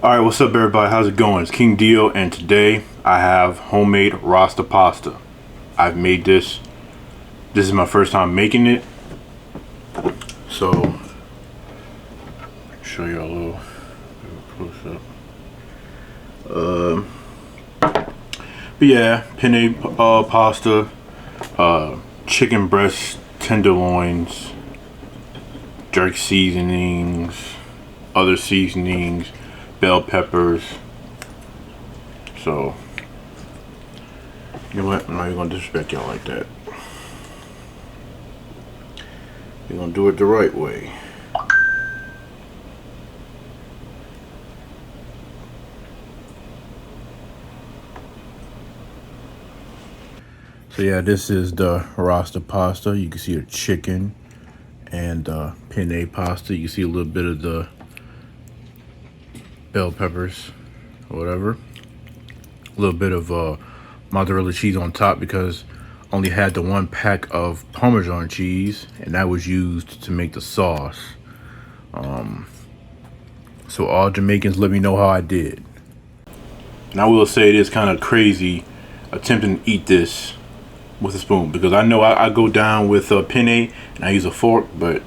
Alright, what's up everybody? How's it going? It's King Dio, and today I have homemade Rasta Pasta. I've made this. This is my first time making it. So, show you a little close up. But yeah, penne pasta, chicken breast tenderloins, jerk seasonings, other seasonings, bell peppers. So, you know what? I'm not even gonna disrespect y'all like that. You're gonna do it the right way. So yeah, this is the Rasta Pasta. You can see the chicken and penne pasta. You can see a little bit of the bell peppers or whatever. A little bit of mozzarella cheese on top because I only had the 1 pack of Parmesan cheese, and that was used to make the sauce. So all Jamaicans, let me know how I did. And I will say it is kind of crazy attempting to eat this with a spoon, because I know I go down with penne and I use a fork, but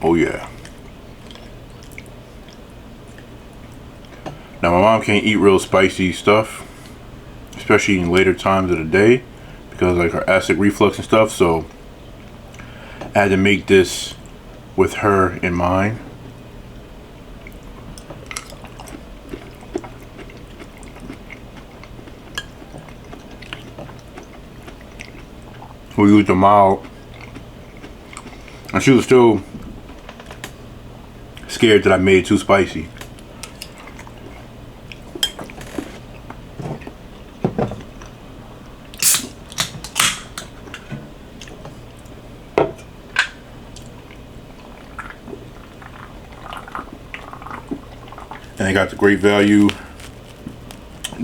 oh yeah. Now my mom can't eat real spicy stuff, especially in later times of the day, because like her acid reflux and stuff. So I had to make this with her in mind. We used a mild, and she was still scared that I made it too spicy. And I got the great value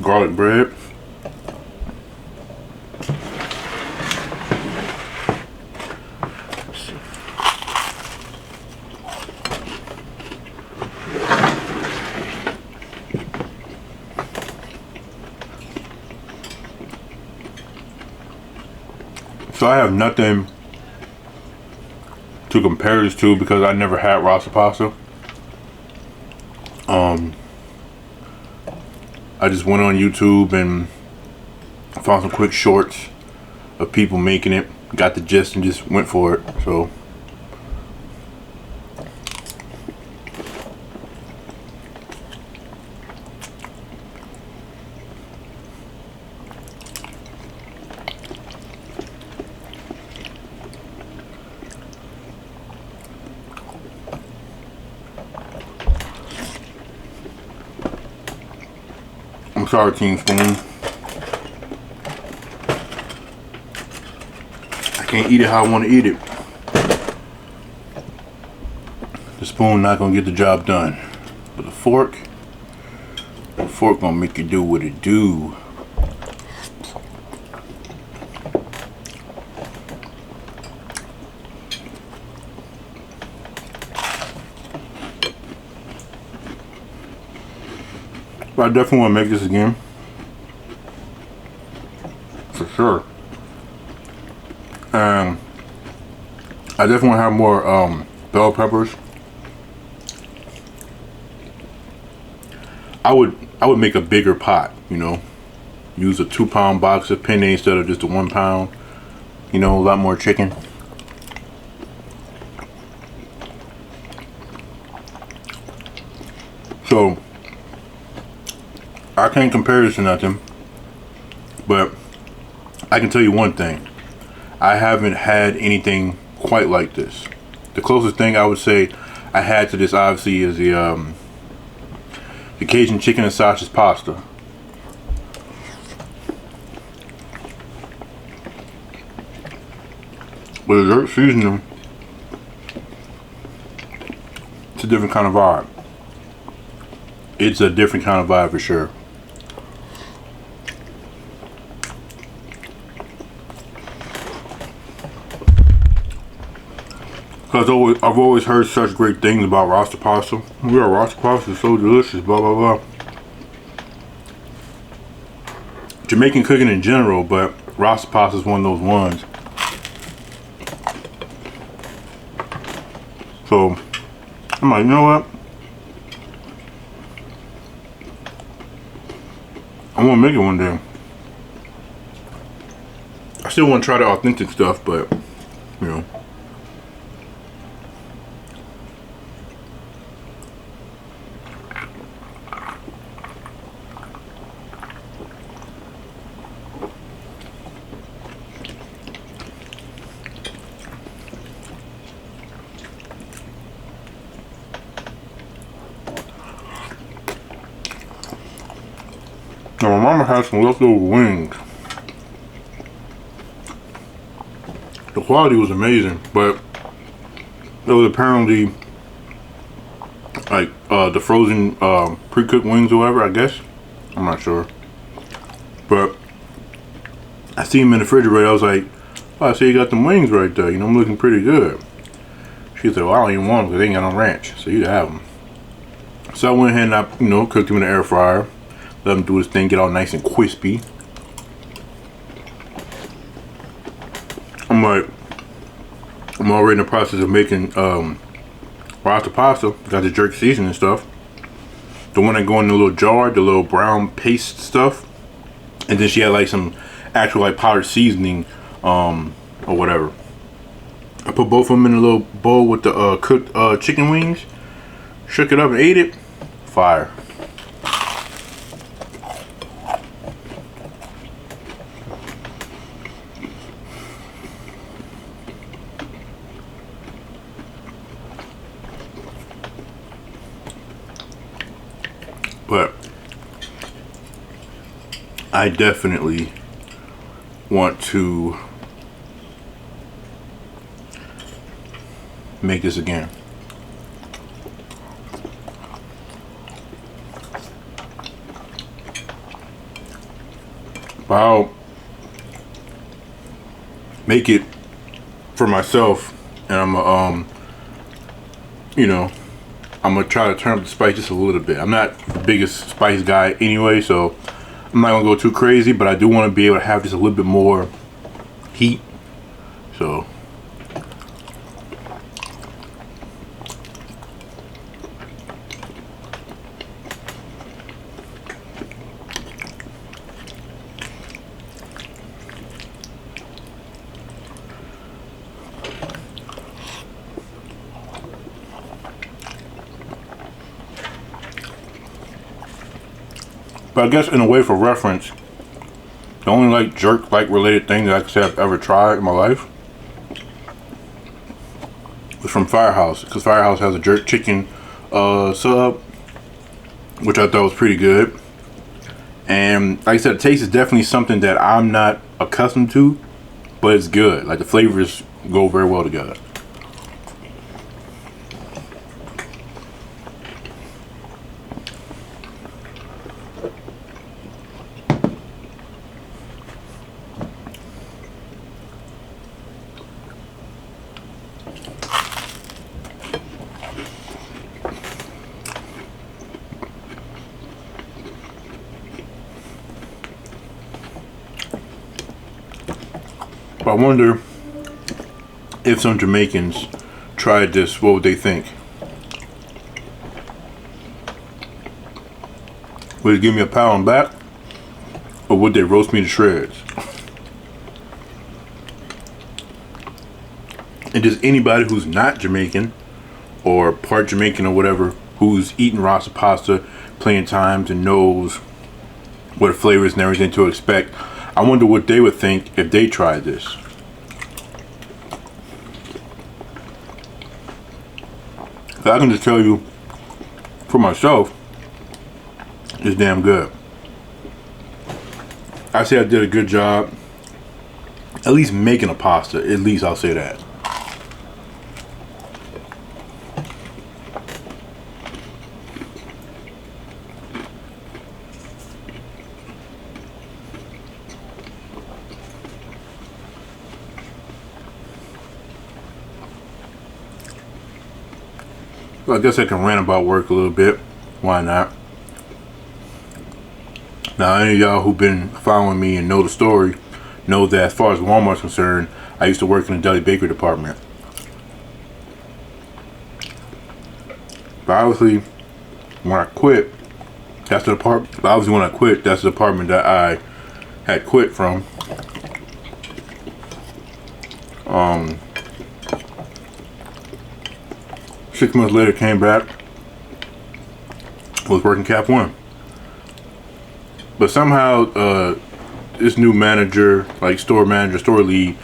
garlic bread. So I have nothing to compare this to because I never had Rasta Pasta. I just went on YouTube and found some quick shorts of people making it, got the gist and just went for it. So I'm sorry, Team Spoon. I can't eat it how I want to eat it. The spoon not gonna get the job done. But the fork gonna make it do what it do. But I definitely want to make this again. For sure. And I definitely want to have more bell peppers. I would make a bigger pot, you know. Use a 2-pound box of penne instead of just a 1 pound. You know, a lot more chicken. So I can't compare this to nothing, but I can tell you one thing. I haven't had anything quite like this. The closest thing I would say I had to this obviously is the Cajun chicken and sausage pasta. With a dirt seasoning, it's a different kind of vibe. It's a different kind of vibe for sure. Cause I've always heard such great things about Rasta Pasta. Yeah, Rasta Pasta is so delicious, blah blah blah. Jamaican cooking in general, but Rasta Pasta is one of those ones. So I'm like, you know what? I want to make it one day. I still want to try the authentic stuff, but you know. Now my mama had some leftover wings. The quality was amazing, but it was apparently like the frozen pre-cooked wings or whatever, I guess. I'm not sure. But I see him in the refrigerator. I was like, oh, I see you got them wings right there. You know, I'm looking pretty good. She said, well, I don't even want them because they ain't got no ranch. So you have them. So I went ahead and I, you know, cooked them in the air fryer. Let them do his thing, get all nice and crispy. I'm already in the process of making Rasta Pasta. Got the jerk seasoning and stuff. The one that go in the little jar, the little brown paste stuff. And then she had like some actual like powdered seasoning or whatever. I put both of them in a little bowl with the cooked chicken wings. Shook it up and ate it. Fire. But I definitely want to make this again. But I'll make it for myself, and I'm you know, I'm gonna try to turn up the spice just a little bit. I'm not the biggest spice guy anyway, so I'm not gonna go too crazy, but I do want to be able to have just a little bit more heat. So but I guess in a way for reference, the only like jerk like related thing that I could say I've ever tried in my life was from Firehouse, because Firehouse has a jerk chicken sub, which I thought was pretty good. And like I said, the taste is definitely something that I'm not accustomed to, but it's good. Like the flavors go very well together. I wonder if some Jamaicans tried this, what would they think? Would they give me a pat on the back, or would they roast me to shreds? And does anybody who's not Jamaican or part Jamaican or whatever, who's eaten Rasta Pasta plenty of times and knows what the flavors and everything to expect, I wonder what they would think if they tried this. I can just tell you for myself, it's damn good. I say I did a good job at least making a pasta. At least I'll say that. I guess I can rant about work a little bit. Why not? Now, any of y'all who've been following me and know the story know that as far as Walmart's concerned, I used to work in the deli bakery department. But obviously, when I quit, that's the department. Obviously, when I quit, that's the department that I had quit from. 6 months later, came back. Was working Cap 1. But somehow, this new manager, like store manager, store lead,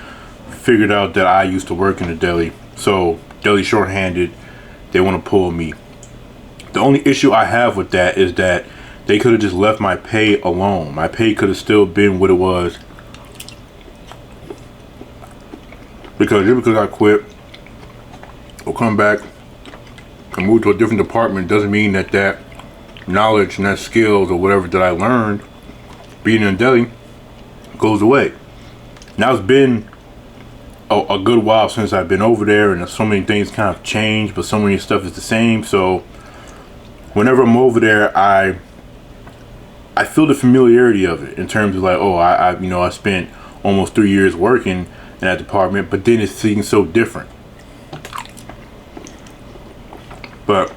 figured out that I used to work in the deli. So, deli shorthanded, they want to pull me. The only issue I have with that is that they could have just left my pay alone. My pay could have still been what it was. Because just because I quit or come back and move to a different department doesn't mean that that knowledge and that skills or whatever that I learned being in a deli goes away. Now it's been a good while since I've been over there, and so many things kind of changed, but so many stuff is the same. So whenever I'm over there, I feel the familiarity of it in terms of like, oh, I spent almost 3 years working in that department, but then it seems so different. But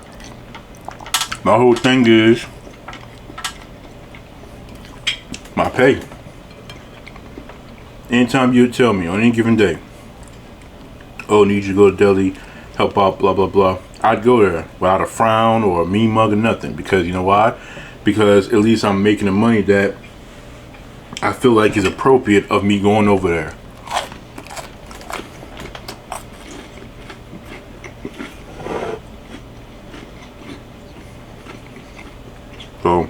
my whole thing is my pay. Anytime you tell me on any given day, oh, need you to go to deli, help out, blah, blah, blah, I'd go there without a frown or a mean mug or nothing. Because you know why? Because at least I'm making the money that I feel like is appropriate of me going over there. So,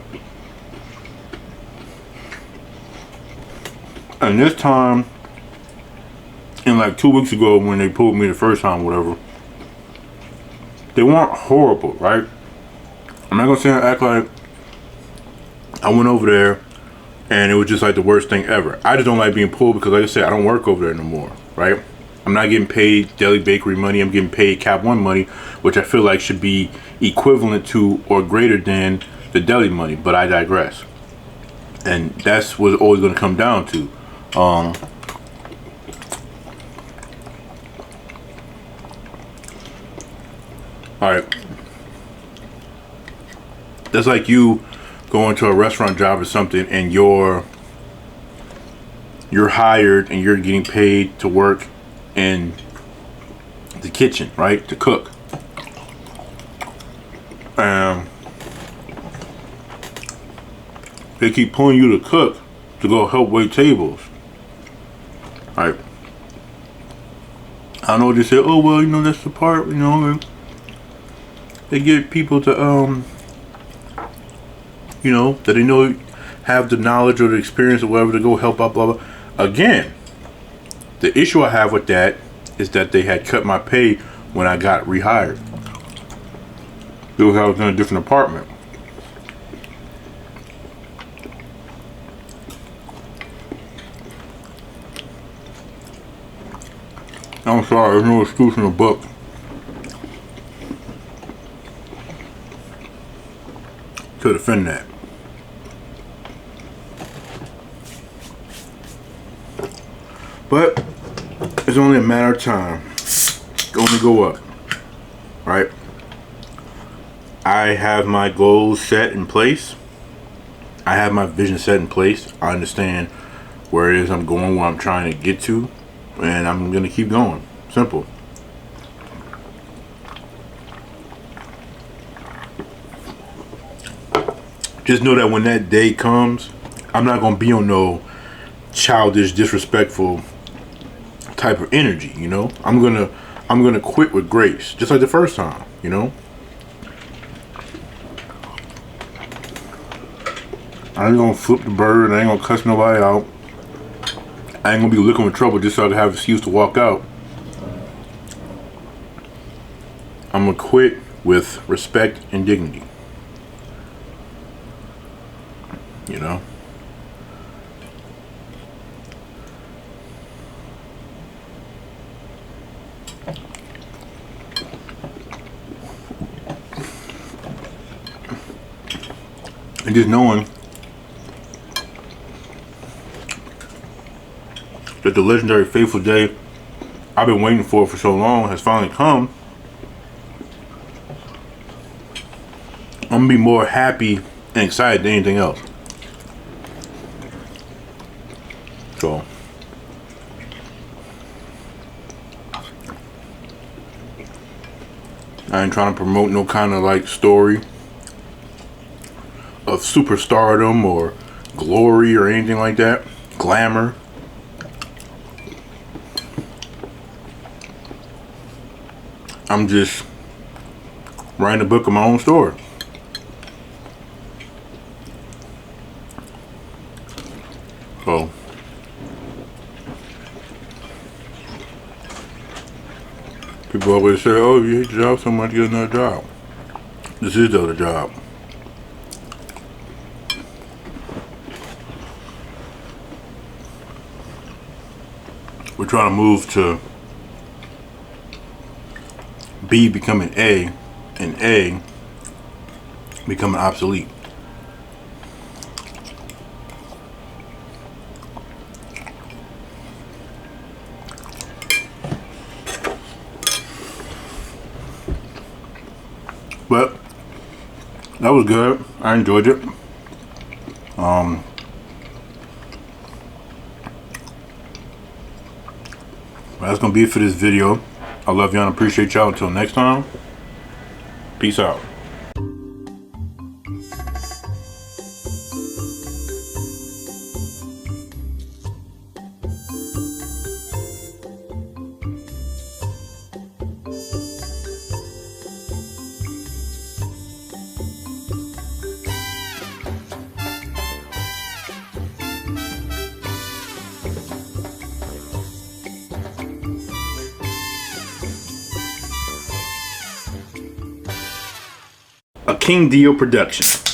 and this time, and like 2 weeks ago when they pulled me the first time, whatever, they weren't horrible, right? I'm not gonna say and act like I went over there and it was just like the worst thing ever. I just don't like being pulled because, like I said, I don't work over there no more, right? I'm not getting paid deli bakery money. I'm getting paid Cap 1 money, which I feel like should be equivalent to or greater than the deli money, but I digress. And that's what it's always going to come down to. Alright. That's like you going to a restaurant job or something and you're hired and you're getting paid to work in the kitchen, right? To cook. They keep pulling you to cook to go help wait tables. Right. I know they say, oh, well, that's the part, they get people to, that they know have the knowledge or the experience or whatever to go help out, blah, blah. Again, the issue I have with that is that they had cut my pay when I got rehired. Because I was in a different apartment. I'm sorry, there's no excuse in the book to defend that. But it's only a matter of time. It's gonna go up, right? I have my goals set in place. I have my vision set in place. I understand where it is I'm going, where I'm trying to get to. And I'm gonna keep going. Simple. Just know that when that day comes, I'm not gonna be on no childish, disrespectful type of energy. I'm gonna quit with grace, just like the first time. I ain't gonna flip the bird. I ain't gonna cuss nobody out. I ain't gonna be looking for trouble just so I can have an excuse to walk out. I'm gonna quit with respect and dignity. And just knowing that the legendary fateful day I've been waiting for so long has finally come, I'm gonna be more happy and excited than anything else. So I ain't trying to promote no kind of like story of superstardom or glory or anything like that. Glamour. I'm just writing a book of my own story. So people always say, oh, you hate your job so much, get another job. This is the other job. We're trying to move to B becoming A and A becoming obsolete. But that was good. I enjoyed it. That's gonna be it for this video. I love y'all and appreciate y'all. Until next time, peace out. A King Dio production.